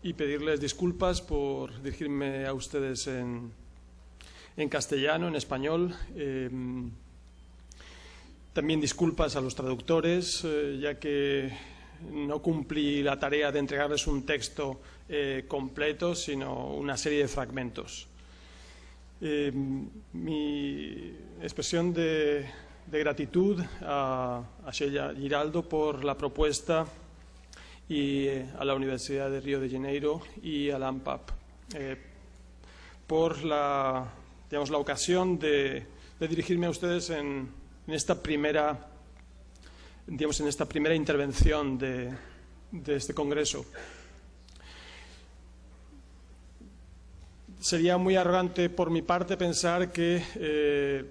y pedirles disculpas por dirigirme a ustedes en castellano, en español. También disculpas a los traductores, ya que no cumplí la tarea de entregarles un texto completo, sino una serie de fragmentos. Mi expresión de gratitud a Sheila Giraldo por la propuesta y a la Universidad de Río de Janeiro y a la ANPAP por la ocasión de dirigirme a ustedes en esta primera intervención de este congreso. Sería muy arrogante por mi parte pensar que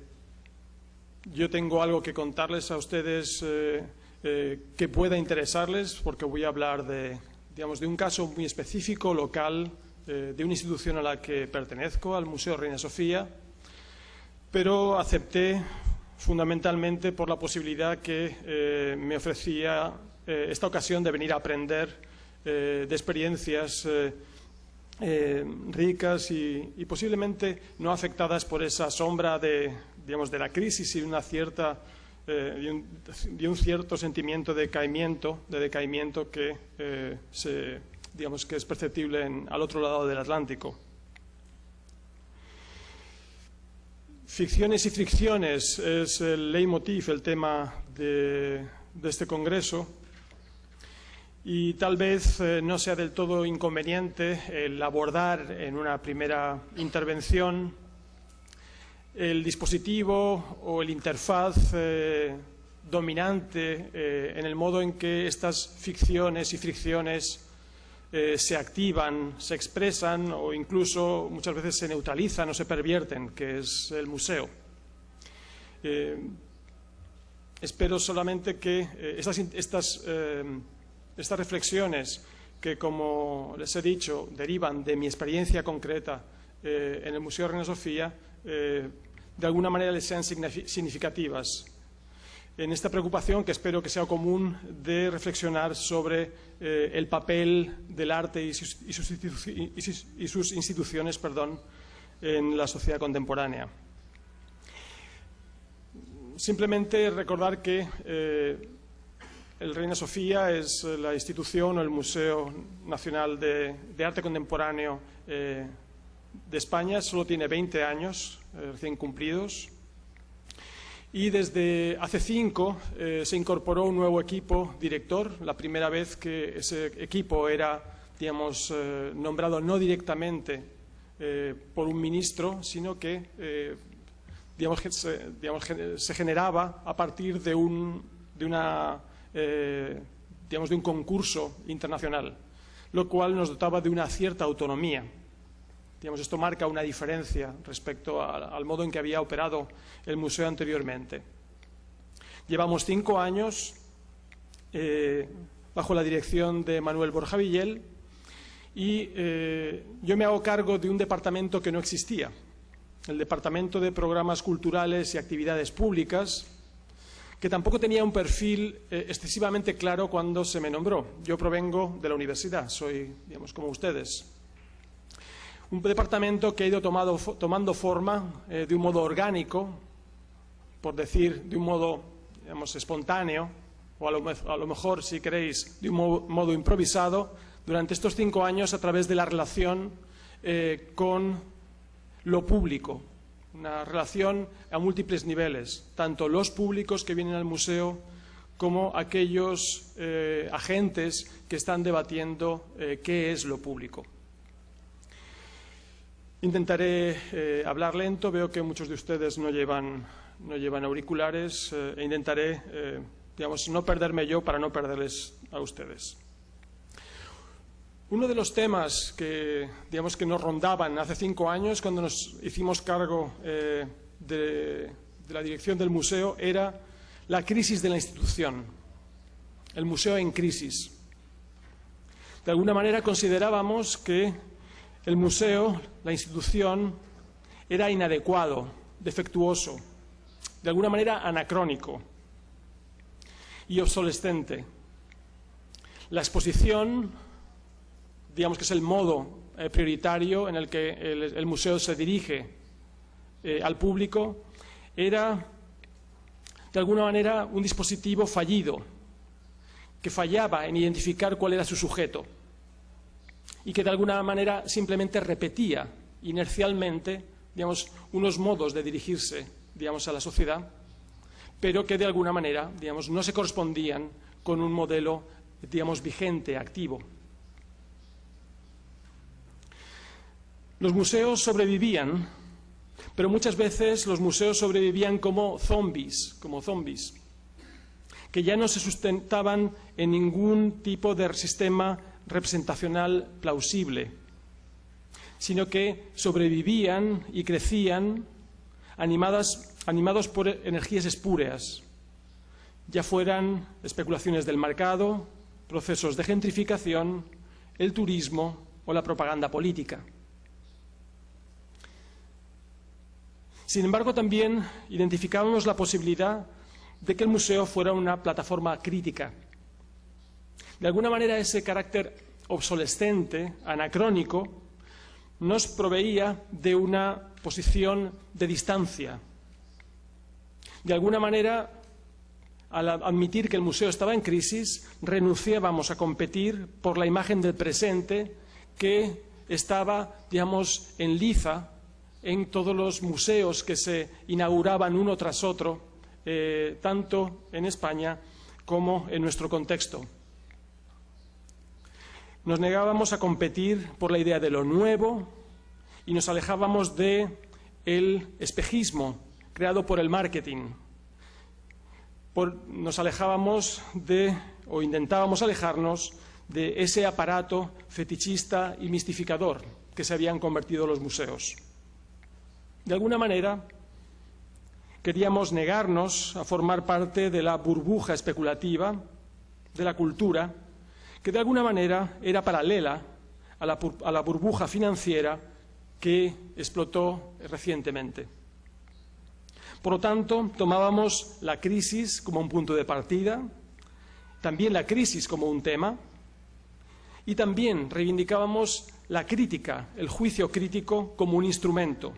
yo tengo algo que contarles a ustedes que pueda interesarles, porque voy a hablar de un caso muy específico, local, de una institución a la que pertenezco, al Museo Reina Sofía, pero acepté fundamentalmente por la posibilidad que me ofrecía esta ocasión de venir a aprender de experiencias ricas y posiblemente no afectadas por esa sombra de la crisis y un cierto sentimiento de decaimiento que es perceptible al otro lado del Atlántico. Ficciones y fricciones es el leitmotiv, el tema de este congreso, y tal vez no sea del todo inconveniente el abordar en una primera intervención el dispositivo o el interfaz dominante en el modo en que estas ficciones y fricciones se activan, se expresan o incluso muchas veces se neutralizan o se pervierten, que es el museo. Espero solamente que estas reflexiones, que como les he dicho derivan de mi experiencia concreta en el Museo Reina Sofía, de alguna manera les sean significativas en esta preocupación que espero que sea común de reflexionar sobre el papel del arte y sus instituciones en la sociedad contemporánea. Simplemente recordar que el Reina Sofía es la institución o el Museo Nacional de Arte Contemporáneo de España. Solo tiene 20 años recién cumplidos. Y desde hace 5 se incorporó un nuevo equipo director. La primera vez que ese equipo era, nombrado no directamente por un ministro, sino que, se generaba a partir de un concurso internacional, lo cual nos dotaba de una cierta autonomía. Esto marca una diferencia respecto al modo en que había operado el museo anteriormente. Llevamos 5 años bajo la dirección de Manuel Borja Villel y yo me hago cargo de un departamento que no existía, el Departamento de Programas Culturales y Actividades Públicas, que tampoco tenía un perfil excesivamente claro cuando se me nombró. Yo provengo de la universidad, soy, como ustedes. Un departamento que ha ido tomando forma de un modo orgánico, por decir, de un modo, espontáneo, o a lo mejor, si queréis, de un modo improvisado, durante estos 5 años a través de la relación con lo público, una relación a múltiples niveles, tanto los públicos que vienen al museo como aquellos agentes que están debatiendo qué es lo público. Intentaré hablar lento, veo que muchos de ustedes no llevan auriculares e intentaré, no perderme yo para no perderles a ustedes. Uno de los temas que nos rondaban hace 5 años, cuando nos hicimos cargo de la dirección del museo, era la crisis de la institución, el museo en crisis. De alguna manera considerábamos que el museo, la institución, era inadecuado, defectuoso, de alguna manera anacrónico y obsolescente. La exposición digamos que es el modo prioritario en el que el museo se dirige al público, era de alguna manera un dispositivo fallido, que fallaba en identificar cuál era su sujeto y que de alguna manera simplemente repetía inercialmente, digamos, unos modos de dirigirse, digamos, a la sociedad, pero que de alguna manera, digamos, no se correspondían con un modelo, digamos, vigente, activo. Los museos sobrevivían, pero muchas veces los museos sobrevivían como zombies, que ya no se sustentaban en ningún tipo de sistema representacional plausible, sino que sobrevivían y crecían animados por energías espúreas, ya fueran especulaciones del mercado, procesos de gentrificación, el turismo o la propaganda política. Sin embargo, también identificábamos la posibilidad de que el museo fuera una plataforma crítica. De alguna manera, ese carácter obsolescente, anacrónico, nos proveía de una posición de distancia. De alguna manera, al admitir que el museo estaba en crisis, renunciábamos a competir por la imagen del presente que estaba, digamos, en liza en todos los museos que se inauguraban uno tras otro, tanto en España como en nuestro contexto. Nos negábamos a competir por la idea de lo nuevo y nos alejábamos del espejismo creado por el marketing. Nos alejábamos o intentábamos alejarnos de ese aparato fetichista y mistificador que se habían convertido los museos. De alguna manera, queríamos negarnos a formar parte de la burbuja especulativa de la cultura, que de alguna manera era paralela a la burbuja financiera que explotó recientemente. Por lo tanto, tomábamos la crisis como un punto de partida, también la crisis como un tema, y también reivindicábamos la crítica, el juicio crítico como un instrumento,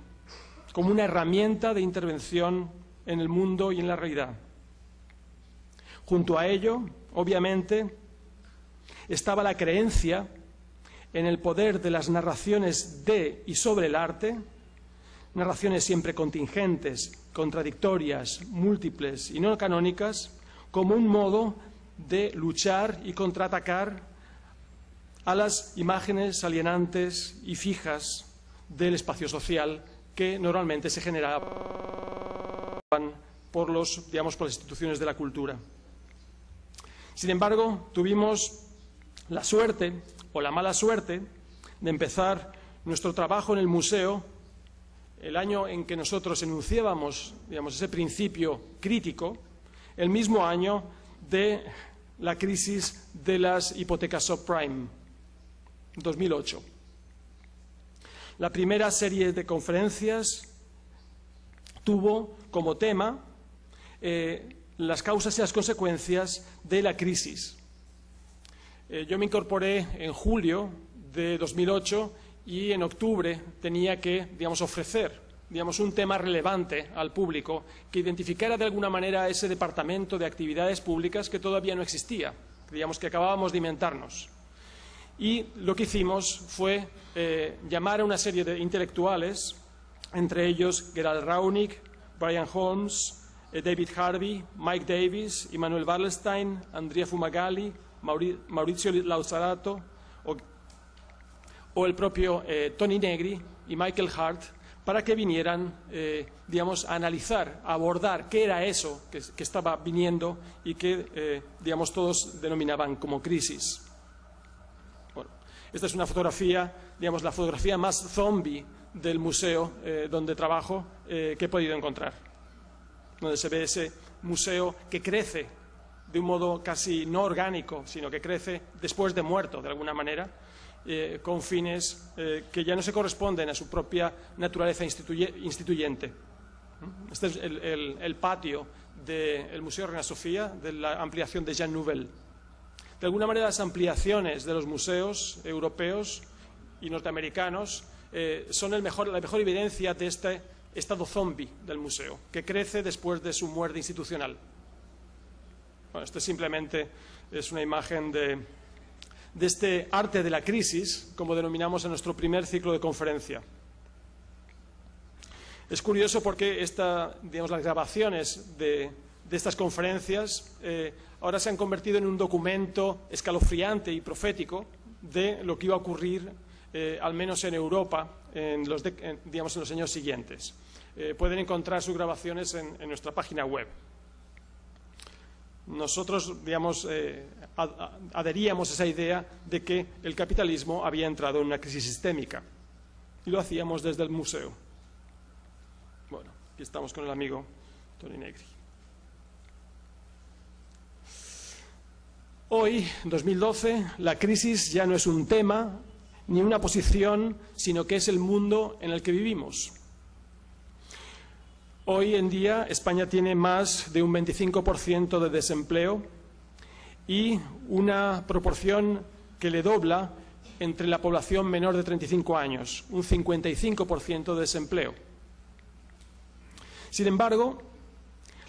como una herramienta de intervención en el mundo y en la realidad. Junto a ello, obviamente, estaba la creencia en el poder de las narraciones de y sobre el arte, narraciones siempre contingentes, contradictorias, múltiples y no canónicas, como un modo de luchar y contraatacar a las imágenes alienantes y fijas del espacio social que normalmente se generaban por las instituciones de la cultura. Sin embargo, tuvimos la suerte o la mala suerte de empezar nuestro trabajo en el museo el año en que nosotros enunciábamos, ese principio crítico, el mismo año de la crisis de las hipotecas subprime, 2008. La primera serie de conferencias tuvo como tema las causas y las consecuencias de la crisis. Yo me incorporé en julio de 2008 y en octubre tenía que, ofrecer, un tema relevante al público que identificara de alguna manera ese departamento de actividades públicas que todavía no existía, que acabábamos de inventarnos. Y lo que hicimos fue llamar a una serie de intelectuales, entre ellos Gerald Raunic, Brian Holmes, David Harvey, Mike Davis, Immanuel Wallerstein, Andrea Fumagalli, Maurizio Lazzarato o el propio Tony Negri y Michael Hart, para que vinieran a analizar, a abordar qué era eso que estaba viniendo y que todos denominaban como crisis. Bueno, esta es una fotografía, la fotografía más zombie del museo donde trabajo que he podido encontrar, donde se ve ese museo que crece de un modo casi no orgánico, sino que crece después de muerto, de alguna manera, con fines que ya no se corresponden a su propia naturaleza instituyente. Este es el patio del Museo Reina Sofía, de la ampliación de Jean Nouvel. De alguna manera, las ampliaciones de los museos europeos y norteamericanos son la mejor evidencia de este estado zombie del museo, que crece después de su muerte institucional. Bueno, esto simplemente es una imagen de este arte de la crisis, como denominamos en nuestro primer ciclo de conferencia. Es curioso porque las grabaciones de estas conferencias ahora se han convertido en un documento escalofriante y profético de lo que iba a ocurrir, al menos en Europa, en los años siguientes. Pueden encontrar sus grabaciones en nuestra página web. Nosotros, adheríamos a esa idea de que el capitalismo había entrado en una crisis sistémica y lo hacíamos desde el museo. Bueno, aquí estamos con el amigo Toni Negri. Hoy, en 2012, la crisis ya no es un tema ni una posición, sino que es el mundo en el que vivimos. Hoy en día España tiene más de un 25% de desempleo y una proporción que le dobla entre la población menor de 35 años, un 55% de desempleo. Sin embargo,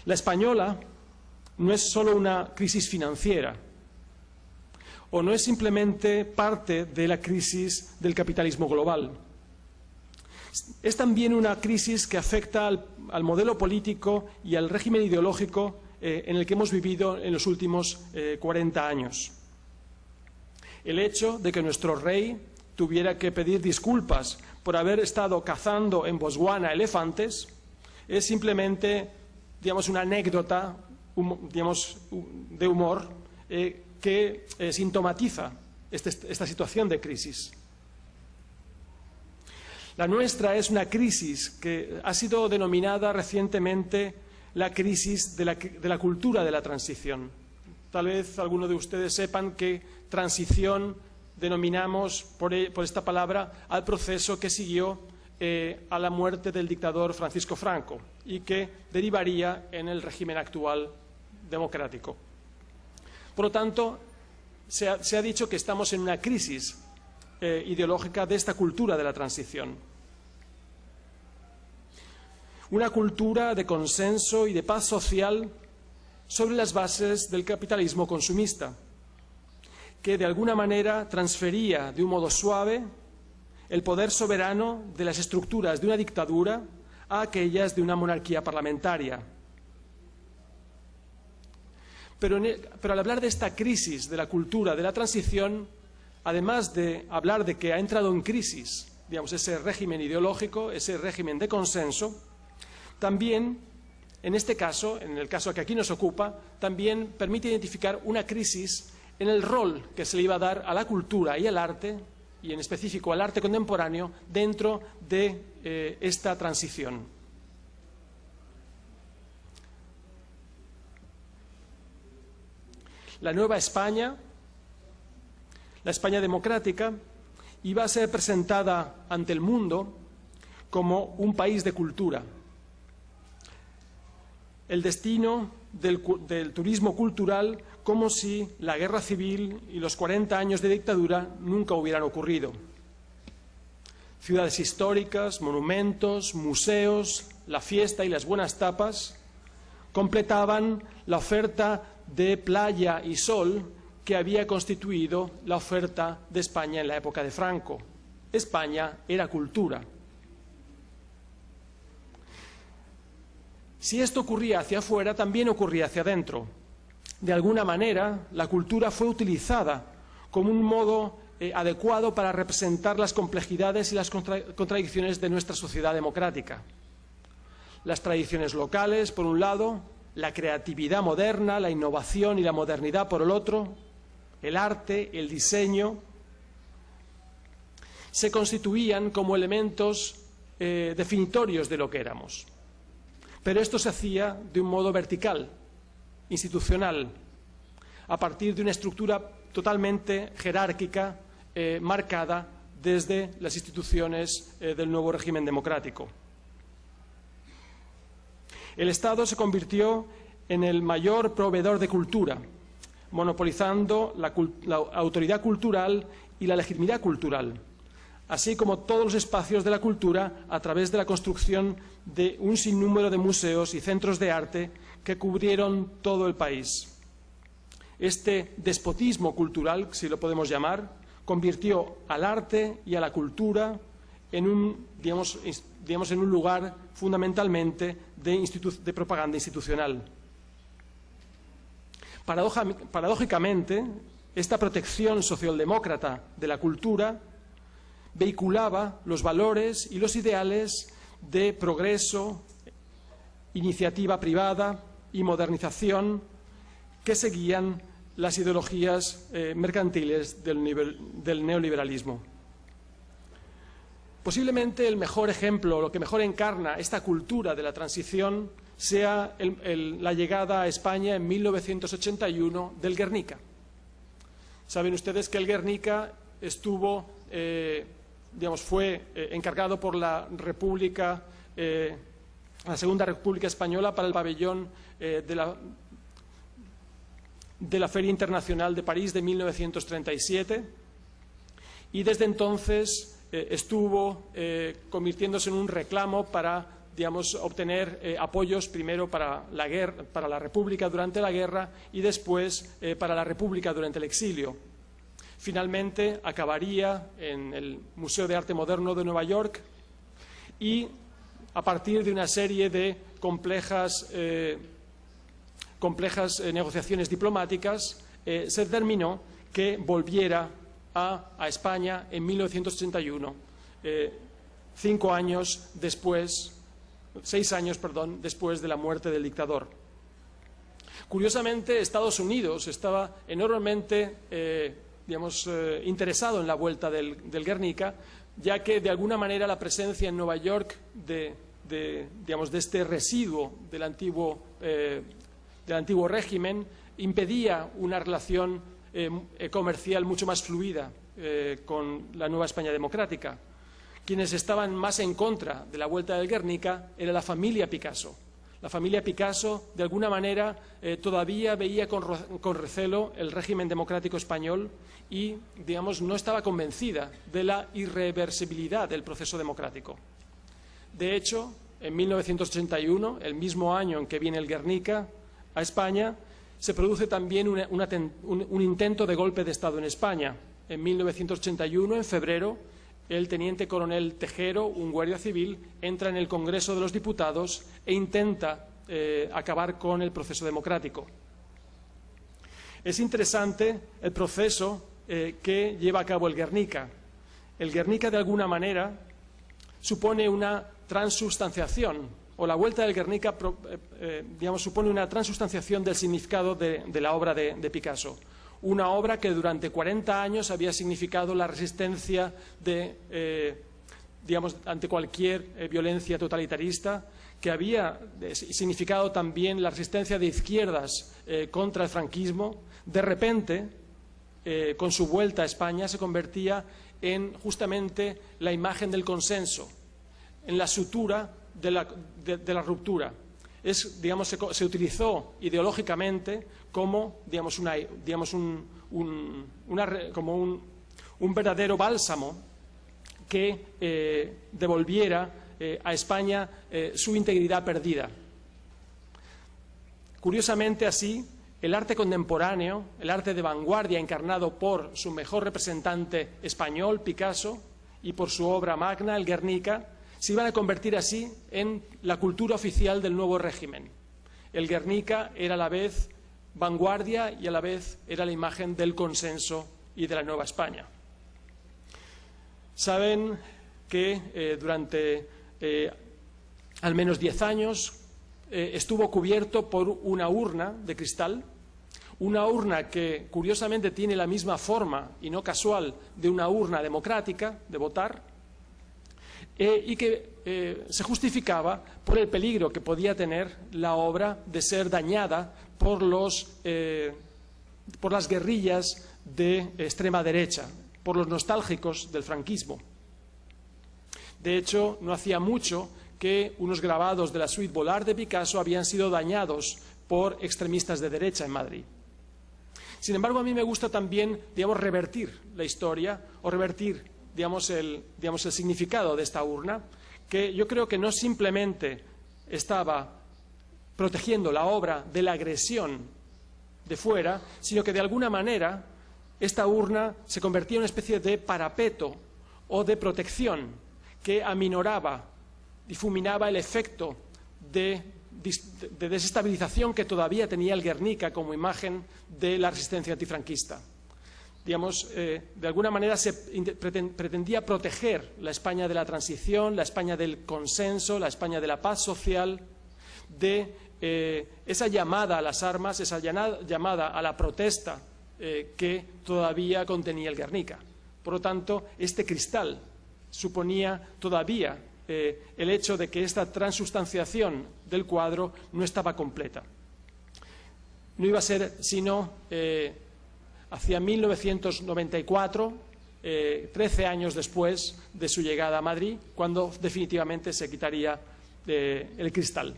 la española no es solo una crisis financiera o no es simplemente parte de la crisis del capitalismo global. Es también una crisis que afecta al modelo político y al régimen ideológico en el que hemos vivido en los últimos 40 años. El hecho de que nuestro rey tuviera que pedir disculpas por haber estado cazando en Botswana elefantes es simplemente, una anécdota, de humor que sintomatiza esta situación de crisis. La nuestra es una crisis que ha sido denominada recientemente la crisis de la cultura de la transición. Tal vez algunos de ustedes sepan que transición denominamos por esta palabra al proceso que siguió a la muerte del dictador Francisco Franco y que derivaría en el régimen actual democrático. Por lo tanto, se ha dicho que estamos en una crisis ideológica de esta cultura de la transición. Una cultura de consenso y de paz social sobre las bases del capitalismo consumista, que de alguna manera transfería de un modo suave el poder soberano de las estructuras de una dictadura a aquellas de una monarquía parlamentaria. Pero al hablar de esta crisis de la cultura de la transición, además de hablar de que ha entrado en crisis, ese régimen ideológico, ese régimen de consenso, también, en este caso, en el caso que aquí nos ocupa, también permite identificar una crisis en el rol que se le iba a dar a la cultura y al arte, y en específico al arte contemporáneo, dentro de esta transición. La nueva España, la España democrática, iba a ser presentada ante el mundo como un país de cultura. El destino del turismo cultural como si la guerra civil y los 40 años de dictadura nunca hubieran ocurrido. Ciudades históricas, monumentos, museos, la fiesta y las buenas tapas completaban la oferta de playa y sol que había constituido la oferta de España en la época de Franco. España era cultura. Si esto ocurría hacia afuera, también ocurría hacia adentro. De alguna manera, la cultura fue utilizada como un modo adecuado para representar las complejidades y las contradicciones de nuestra sociedad democrática. Las tradiciones locales, por un lado, la creatividad moderna, la innovación y la modernidad, por el otro, el arte, el diseño, se constituían como elementos definitorios de lo que éramos. Pero esto se hacía de un modo vertical, institucional, a partir de una estructura totalmente jerárquica marcada desde las instituciones del nuevo régimen democrático. El Estado se convirtió en el mayor proveedor de cultura, monopolizando la autoridad cultural y la legitimidad cultural, así como todos los espacios de la cultura a través de la construcción de un sinnúmero de museos y centros de arte que cubrieron todo el país. Este despotismo cultural, si lo podemos llamar, convirtió al arte y a la cultura en un, digamos, en un lugar fundamentalmente de propaganda institucional. Paradójicamente, esta protección socialdemócrata de la cultura vehiculaba los valores y los ideales de progreso, iniciativa privada y modernización que seguían las ideologías mercantiles del neoliberalismo. Posiblemente el mejor ejemplo, lo que mejor encarna esta cultura de la transición, sea la llegada a España en 1981 del Guernica. Saben ustedes que el Guernica estuvo, fue encargado por la República, la Segunda República Española, para el pabellón de la Feria Internacional de París de 1937, y desde entonces estuvo convirtiéndose en un reclamo para, obtener apoyos primero para la República durante la guerra y después para la República durante el exilio. Finalmente acabaría en el Museo de Arte Moderno de Nueva York y, a partir de una serie de complejas negociaciones diplomáticas, se determinó que volviera a España en 1981, 6 años después de la muerte del dictador. Curiosamente, Estados Unidos estaba enormemente interesado en la vuelta del Guernica, ya que de alguna manera la presencia en Nueva York de este residuo del antiguo régimen impedía una relación comercial mucho más fluida con la nueva España democrática. Quienes estaban más en contra de la vuelta del Guernica era la familia Picasso. La familia Picasso, de alguna manera, todavía veía con recelo el régimen democrático español y, no estaba convencida de la irreversibilidad del proceso democrático. De hecho, en 1981, el mismo año en que viene el Guernica a España, se produce también un intento de golpe de Estado en España. En 1981, en febrero, el teniente coronel Tejero, un guardia civil, entra en el Congreso de los Diputados e intenta acabar con el proceso democrático. Es interesante el proceso que lleva a cabo el Guernica. El Guernica, de alguna manera, supone una transubstanciación, o la vuelta del Guernica supone una transubstanciación del significado de la obra de Picasso. Una obra que durante 40 años había significado la resistencia ante cualquier violencia totalitarista, que había significado también la resistencia de izquierdas contra el franquismo. De repente, con su vuelta a España, se convertía en justamente la imagen del consenso, en la sutura de la ruptura. Se utilizó ideológicamente como, un verdadero bálsamo que devolviera a España su integridad perdida. Curiosamente, así, el arte contemporáneo, el arte de vanguardia encarnado por su mejor representante español, Picasso, y por su obra magna, el Guernica, se iban a convertir así en la cultura oficial del nuevo régimen. El Guernica era a la vez vanguardia y a la vez era la imagen del consenso y de la nueva España. Saben que durante al menos 10 años estuvo cubierto por una urna de cristal, una urna que curiosamente tiene la misma forma y no casual de una urna democrática de votar, y que se justificaba por el peligro que podía tener la obra de ser dañada por las guerrillas de extrema derecha, por los nostálgicos del franquismo. De hecho, no hacía mucho que unos grabados de la suite Volar de Picasso habían sido dañados por extremistas de derecha en Madrid. Sin embargo, a mí me gusta también, digamos, revertir la historia o revertir, digamos, el significado de esta urna, que yo creo que no simplemente estaba protegiendo la obra de la agresión de fuera, sino que de alguna manera esta urna se convertía en una especie de parapeto o de protección que aminoraba, difuminaba el efecto de desestabilización que todavía tenía el Guernica como imagen de la resistencia antifranquista. Digamos, de alguna manera se pretendía proteger la España de la transición, la España del consenso, la España de la paz social, de esa llamada a las armas, esa llamada a la protesta que todavía contenía el Guernica. Por lo tanto, este cristal suponía todavía el hecho de que esta transustanciación del cuadro no estaba completa. No iba a ser sino hacia 1994, 13 años después de su llegada a Madrid, cuando definitivamente se quitaría el cristal.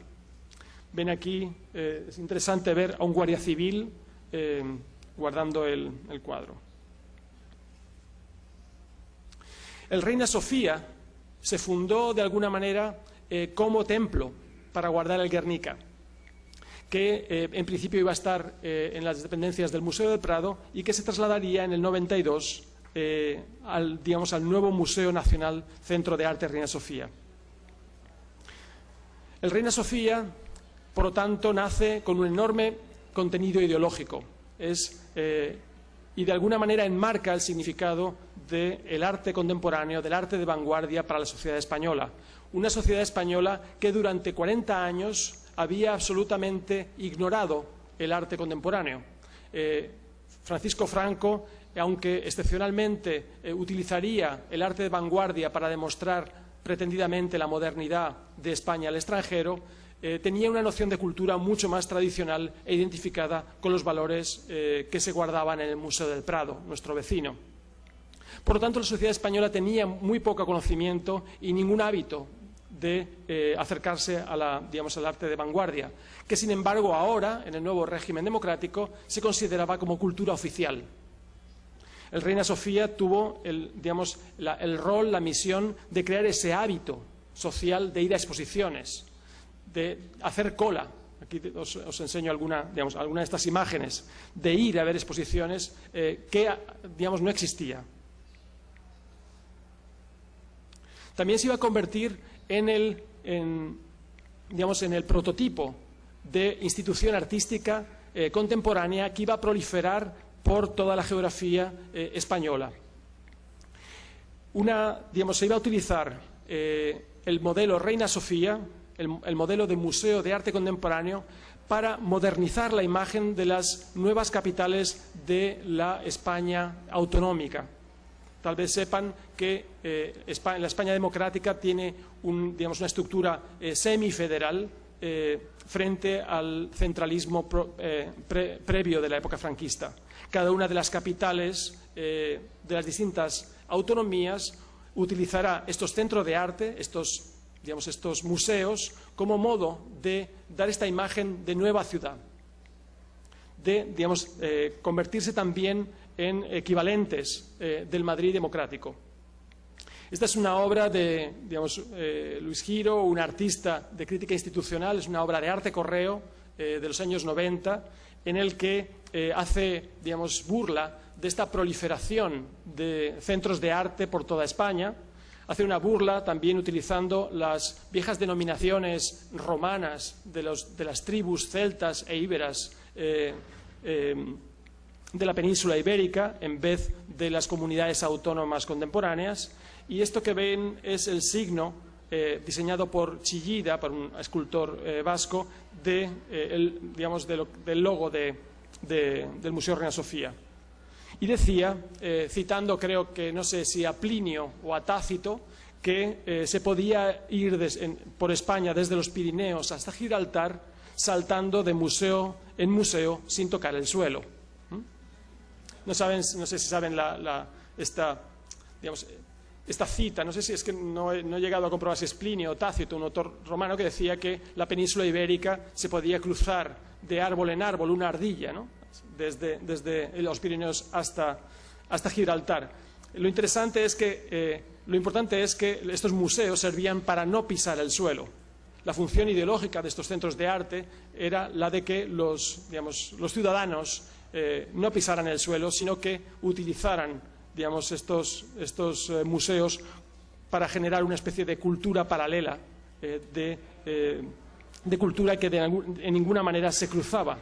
Ven aquí, es interesante ver a un guardia civil guardando el cuadro. El Reina Sofía se fundó de alguna manera como templo para guardar el Guernica, que en principio iba a estar en las dependencias del Museo del Prado y que se trasladaría en el 92 al nuevo Museo Nacional Centro de Arte Reina Sofía. El Reina Sofía, por lo tanto, nace con un enorme contenido ideológico y de alguna manera enmarca el significado del arte contemporáneo, del arte de vanguardia para la sociedad española. Una sociedad española que durante 40 años había absolutamente ignorado el arte contemporáneo. Francisco Franco, aunque excepcionalmente utilizaría el arte de vanguardia para demostrar pretendidamente la modernidad de España al extranjero, tenía una noción de cultura mucho más tradicional e identificada con los valores que se guardaban en el Museo del Prado, nuestro vecino. Por lo tanto, la sociedad española tenía muy poco conocimiento y ningún hábito de acercarse al arte de vanguardia, que sin embargo ahora, en el nuevo régimen democrático, se consideraba como cultura oficial. El Reina Sofía tuvo el rol, la misión de crear ese hábito social de ir a exposiciones, de hacer cola. Aquí os enseño alguna de estas imágenes, de ir a ver exposiciones que no existía. También se iba a convertir en el prototipo de institución artística contemporánea que iba a proliferar por toda la geografía española. Se iba a utilizar el modelo Reina Sofía, el modelo de Museo de Arte Contemporáneo, para modernizar la imagen de las nuevas capitales de la España autonómica. Tal vez sepan que la España democrática tiene una estructura semifederal frente al centralismo previo de la época franquista. Cada una de las capitales de las distintas autonomías utilizará estos centros de arte, estos museos, como modo de dar esta imagen de nueva ciudad, de convertirse también en equivalentes del Madrid democrático. Esta es una obra de Luis Giro, un artista de crítica institucional, es una obra de arte correo de los años 90, en el que hace burla de esta proliferación de centros de arte por toda España. Hace una burla también utilizando las viejas denominaciones romanas de las tribus celtas e íberas de la península ibérica en vez de las comunidades autónomas contemporáneas. Y esto que ven es el signo diseñado por Chillida, por un escultor vasco, del logo del Museo Reina Sofía. Y decía, citando creo que no sé si a Plinio o a Tácito, que se podía ir por España desde los Pirineos hasta Gibraltar saltando de museo en museo sin tocar el suelo. No sé si saben esta cita, no sé si es que no he llegado a comprobar si es Plinio o Tácito, un autor romano, que decía que la península ibérica se podía cruzar de árbol en árbol, una ardilla, ¿no?, desde los Pirineos hasta Gibraltar. Lo importante es que estos museos servían para no pisar el suelo. La función ideológica de estos centros de arte era la de que los ciudadanos no pisaran el suelo, sino que utilizaran estos museos para generar una especie de cultura paralela, de cultura que en ninguna manera se cruzaba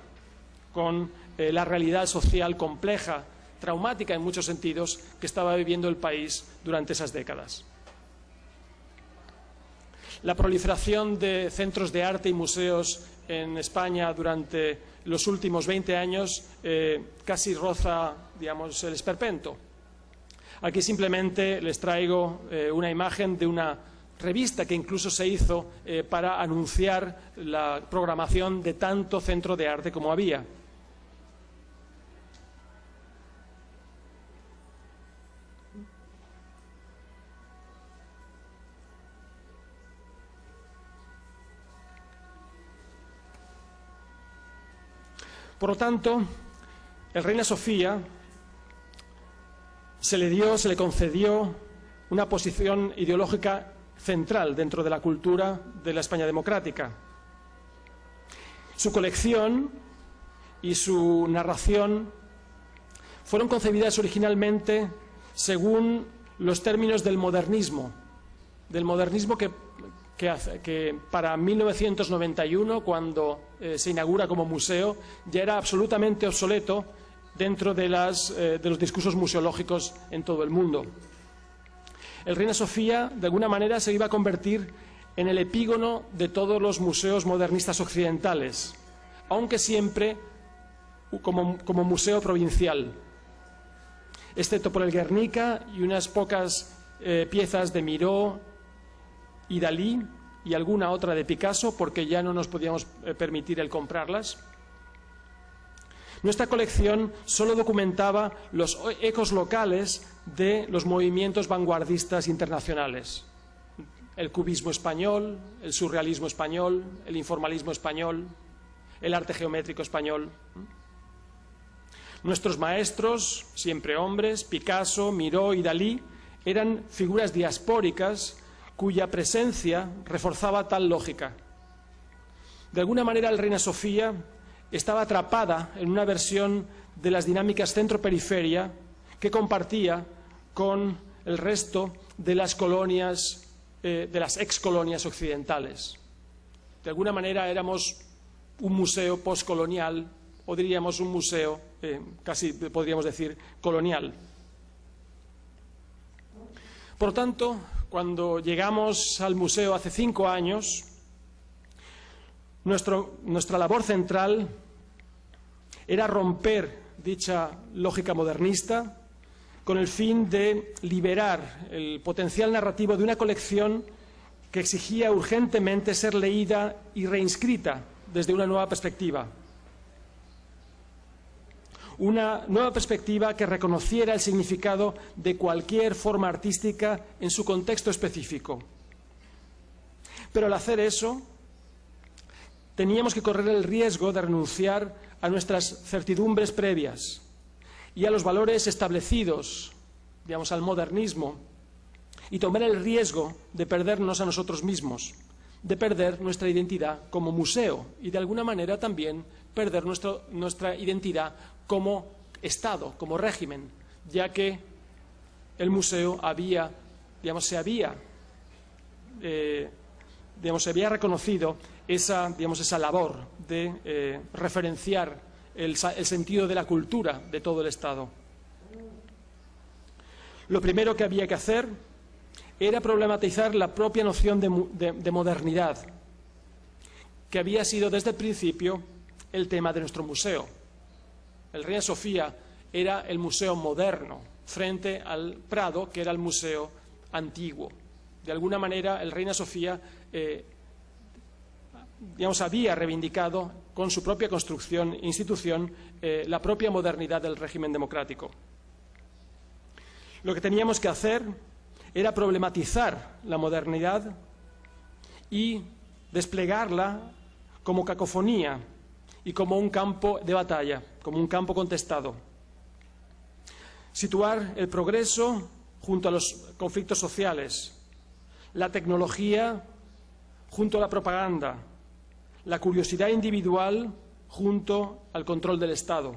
con la realidad social compleja, traumática en muchos sentidos, que estaba viviendo el país durante esas décadas. La proliferación de centros de arte y museos en España durante los últimos 20 años casi roza, el esperpento. Aquí simplemente les traigo una imagen de una revista que incluso se hizo para anunciar la programación de tanto centro de arte como había. Por lo tanto, el Reina Sofía se le concedió una posición ideológica central dentro de la cultura de la España democrática. Su colección y su narración fueron concebidas originalmente según los términos del modernismo que para 1991, cuando se inaugura como museo, ya era absolutamente obsoleto dentro de los discursos museológicos en todo el mundo. El Reina Sofía, de alguna manera, se iba a convertir en el epígono de todos los museos modernistas occidentales, aunque siempre como museo provincial, excepto por el Guernica y unas pocas piezas de Miró y Dalí y alguna otra de Picasso, porque ya no nos podíamos permitir el comprarlas. Nuestra colección solo documentaba los ecos locales de los movimientos vanguardistas internacionales. El cubismo español, el surrealismo español, el informalismo español, el arte geométrico español. Nuestros maestros, siempre hombres, Picasso, Miró y Dalí, eran figuras diaspóricas cuya presencia reforzaba tal lógica. De alguna manera, el Reina Sofía estaba atrapada en una versión de las dinámicas centro-periferia que compartía con el resto de las colonias, de las excolonias occidentales. De alguna manera éramos un museo postcolonial, o diríamos un museo, casi podríamos decir, colonial. Por lo tanto, cuando llegamos al museo hace 5 años, nuestra labor central era romper dicha lógica modernista con el fin de liberar el potencial narrativo de una colección que exigía urgentemente ser leída y reinscrita desde una nueva perspectiva. Una nueva perspectiva que reconociera el significado de cualquier forma artística en su contexto específico. Pero al hacer eso, teníamos que correr el riesgo de renunciar a nuestras certidumbres previas y a los valores establecidos, al modernismo, y tomar el riesgo de perdernos a nosotros mismos, de perder nuestra identidad como museo y, de alguna manera, también perder nuestra identidad como Estado, como régimen, ya que el museo se había reconocido esa labor de referenciar el sentido de la cultura de todo el Estado. Lo primero que había que hacer era problematizar la propia noción de modernidad, que había sido desde el principio el tema de nuestro museo. El Reina Sofía era el museo moderno frente al Prado, que era el museo antiguo. De alguna manera, el Reina Sofía había reivindicado con su propia construcción e institución la propia modernidad del régimen democrático. Lo que teníamos que hacer era problematizar la modernidad y desplegarla como cacofonía y como un campo de batalla como un campo contestado. Situar el progreso junto a los conflictos sociales, la tecnología junto a la propaganda, la curiosidad individual junto al control del Estado.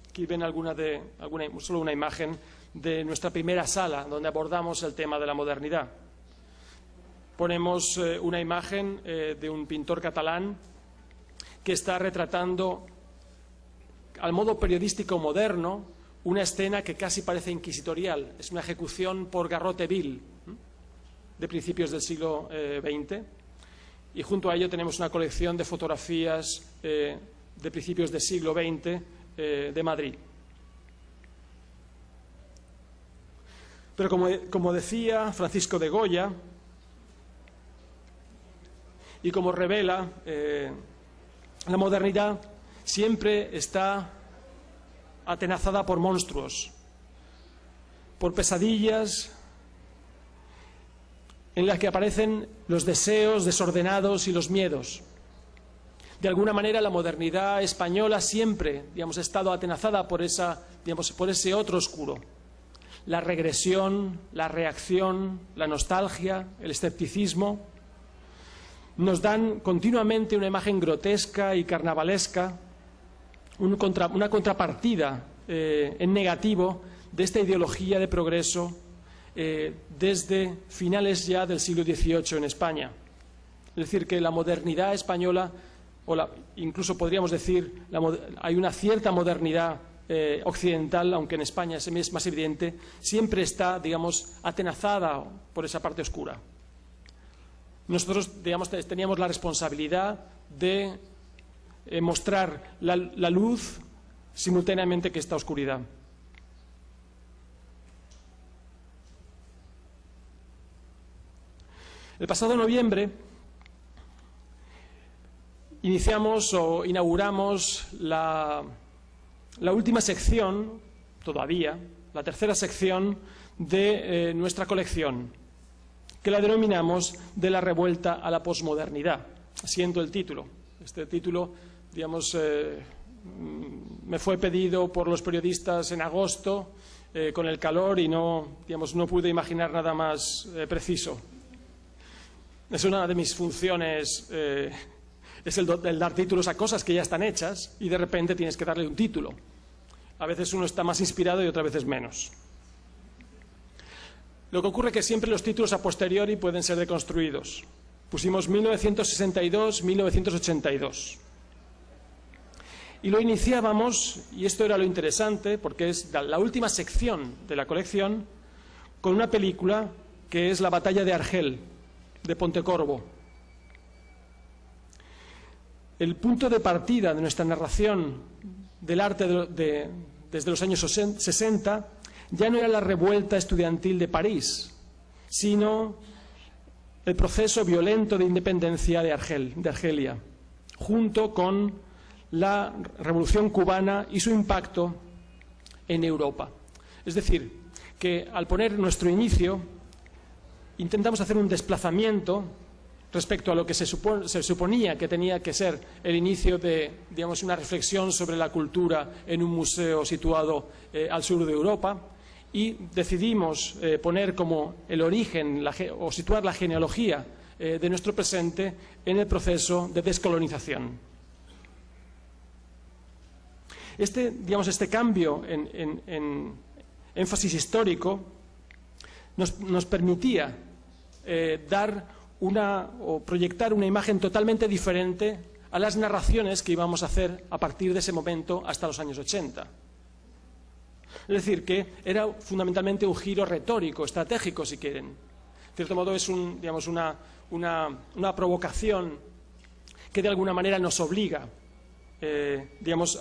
Aquí ven solo una imagen de nuestra primera sala, donde abordamos el tema de la modernidad. Ponemos una imagen de un pintor catalán que está retratando, al modo periodístico moderno, una escena que casi parece inquisitorial. Es una ejecución por garrote vil de principios del siglo XX. Y junto a ello tenemos una colección de fotografías de principios del siglo XX de Madrid. Pero como decía Francisco de Goya, y como revela, la modernidad siempre está atenazada por monstruos, por pesadillas en las que aparecen los deseos desordenados y los miedos. De alguna manera, la modernidad española siempre, ha estado atenazada por ese otro oscuro. La regresión, la reacción, la nostalgia, el escepticismo nos dan continuamente una imagen grotesca y carnavalesca, una contrapartida en negativo de esta ideología de progreso desde finales ya del siglo XVIII en España. Es decir, que la modernidad española, incluso podríamos decir, hay una cierta modernidad occidental, aunque en España es más evidente, siempre está, atenazada por esa parte oscura. Nosotros, teníamos la responsabilidad de mostrar la luz simultáneamente que esta oscuridad. El pasado noviembre inauguramos la última sección, todavía, la tercera sección de nuestra colección, que la denominamos de la revuelta a la posmodernidad, siendo el título. Este título, me fue pedido por los periodistas en agosto, con el calor, y no pude imaginar nada más preciso. Es una de mis funciones, es el dar títulos a cosas que ya están hechas y de repente tienes que darle un título. A veces uno está más inspirado y otras veces menos. Lo que ocurre es que siempre los títulos a posteriori pueden ser deconstruidos. Pusimos 1962-1982. Y lo iniciábamos, y esto era lo interesante, porque es la última sección de la colección, con una película que es La batalla de Argel, de Pontecorvo. El punto de partida de nuestra narración del arte desde los años 60 ya no era la revuelta estudiantil de París, sino el proceso violento de independencia de Argelia, junto con la Revolución cubana y su impacto en Europa. Es decir, que al poner nuestro inicio, intentamos hacer un desplazamiento respecto a lo que se suponía que tenía que ser el inicio de, una reflexión sobre la cultura en un museo situado al sur de Europa, y decidimos poner como el origen o situar la genealogía de nuestro presente en el proceso de descolonización. Este cambio en énfasis histórico nos permitía proyectar una imagen totalmente diferente a las narraciones que íbamos a hacer a partir de ese momento hasta los años 80. Es decir, que era fundamentalmente un giro retórico, estratégico, si quieren. De cierto modo es una provocación que de alguna manera nos obliga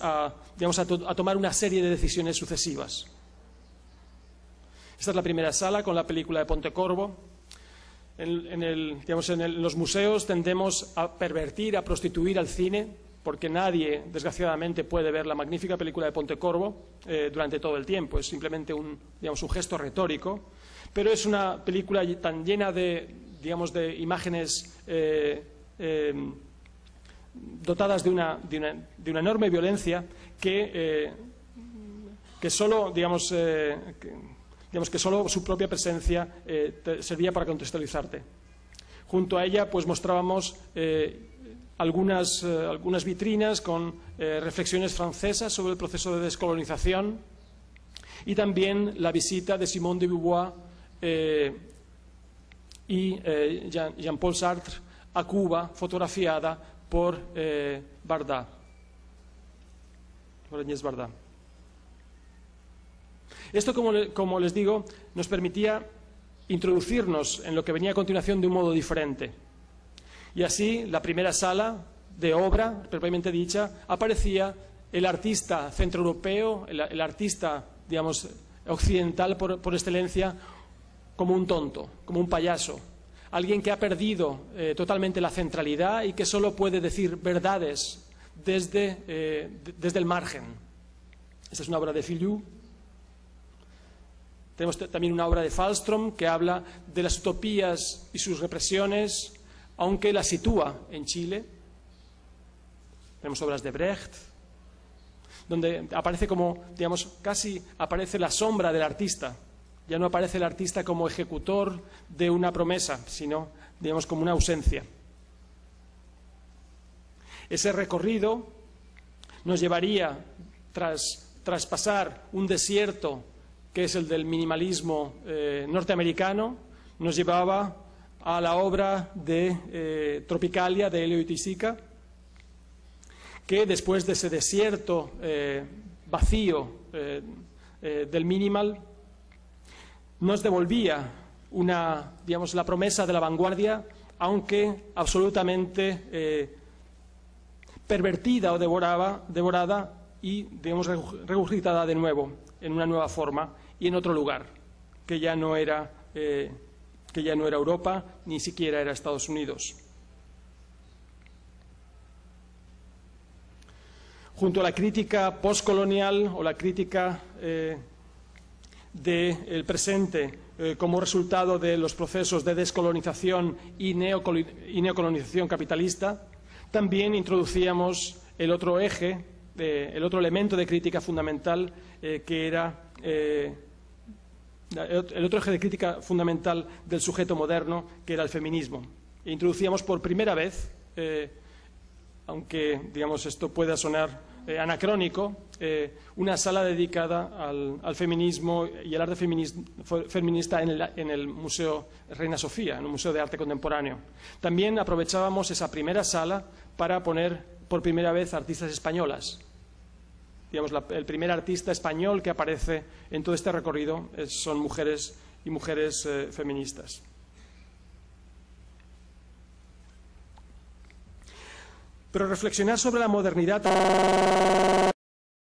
a tomar una serie de decisiones sucesivas. Esta es la primera sala con la película de Pontecorvo. En los museos tendemos a pervertir, a prostituir al cine, porque nadie, desgraciadamente, puede ver la magnífica película de Pontecorvo durante todo el tiempo. Es simplemente un gesto retórico, pero es una película tan llena de imágenes dotadas de una enorme violencia que solo, digamos, que solo su propia presencia servía para contextualizarte. Junto a ella, pues mostrábamos algunas vitrinas con reflexiones francesas sobre el proceso de descolonización y también la visita de Simone de Beauvoir y Jean-Paul Sartre a Cuba, fotografiada por Bardá, por Agnès Bardá. Esto, como les digo, nos permitía introducirnos en lo que venía a continuación de un modo diferente. Y así, la primera sala de obra, propiamente dicha, aparecía el artista centroeuropeo, el artista, digamos, occidental por excelencia, como un tonto, como un payaso, alguien que ha perdido totalmente la centralidad y que solo puede decir verdades desde el margen. Esta es una obra de Filiu. Tenemos también una obra de Falström que habla de las utopías y sus represiones, aunque la sitúa en Chile. Tenemos obras de Brecht, donde aparece como, digamos, casi aparece la sombra del artista. Ya no aparece el artista como ejecutor de una promesa, sino, digamos, como una ausencia. Ese recorrido nos llevaría, tras traspasar un desierto que es el del minimalismo norteamericano, nos llevaba a la obra de Tropicalia de Elio Itisica, que después de ese desierto vacío del minimal nos devolvía digamos, la promesa de la vanguardia, aunque absolutamente pervertida o devorada y, digamos, regurgitada de nuevo en una nueva forma y en otro lugar, que ya no era Europa, ni siquiera era Estados Unidos. Junto a la crítica postcolonial o la crítica del presente como resultado de los procesos de descolonización y neocolonización capitalista, también introducíamos el otro eje, el otro elemento de crítica fundamental que era el otro eje de crítica fundamental del sujeto moderno, que era el feminismo. E introducíamos por primera vez, aunque, digamos, esto pueda sonar anacrónico, una sala dedicada al feminismo y al arte feminista en el Museo Reina Sofía, en el Museo de Arte Contemporáneo. También aprovechábamos esa primera sala para poner por primera vez artistas españolas. Digamos, el primer artista español que aparece en todo este recorrido son mujeres y mujeres feministas. Pero reflexionar sobre la modernidad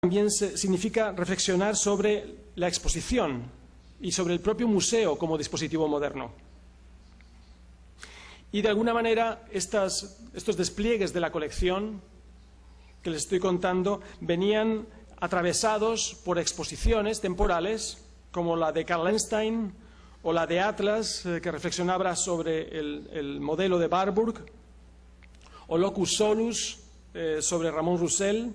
también significa reflexionar sobre la exposición y sobre el propio museo como dispositivo moderno. Y de alguna manera estos despliegues de la colección que les estoy contando venían atravesados por exposiciones temporales como la de Karl Lenstein o la de Atlas, que reflexionaba sobre el modelo de Warburg, o Locus Solus, sobre Ramón Roussel,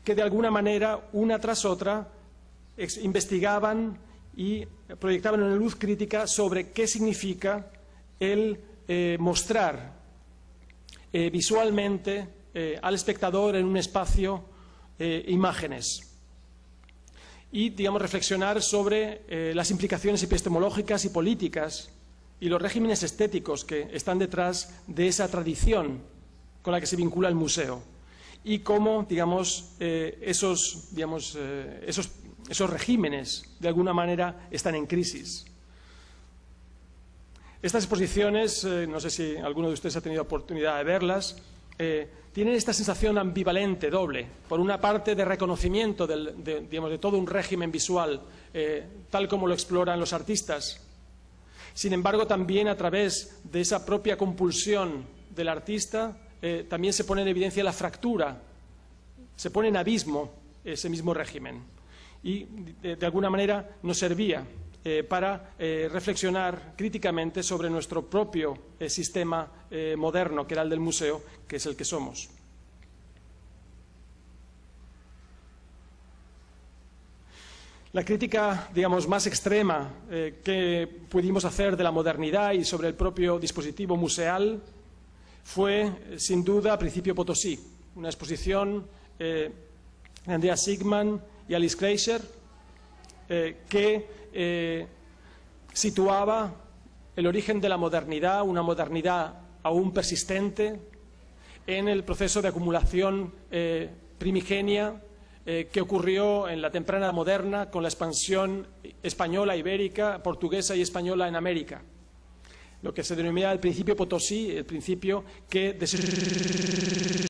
que de alguna manera, una tras otra, investigaban y proyectaban una luz crítica sobre qué significa el mostrar visualmente al espectador en un espacio imágenes y, digamos, reflexionar sobre las implicaciones epistemológicas y políticas y los regímenes estéticos que están detrás de esa tradición con la que se vincula el museo y cómo, digamos, esos regímenes de alguna manera están en crisis. Estas exposiciones, no sé si alguno de ustedes ha tenido oportunidad de verlas, tienen esta sensación ambivalente, doble. Por una parte, de reconocimiento de todo un régimen visual, tal como lo exploran los artistas. Sin embargo, también a través de esa propia compulsión del artista, también se pone en evidencia la fractura, se pone en abismo ese mismo régimen. Y, de alguna manera, nos servía para reflexionar críticamente sobre nuestro propio sistema moderno, que era el del museo, que es el que somos. La crítica, digamos, más extrema que pudimos hacer de la modernidad y sobre el propio dispositivo museal fue, sin duda, Principio Potosí, una exposición de Andreas Sigman y Alice Kreischer que situaba el origen de la modernidad, una modernidad aún persistente, en el proceso de acumulación primigenia que ocurrió en la temprana moderna con la expansión española, ibérica, portuguesa y española en América. Lo que se denomina el principio Potosí, el principio que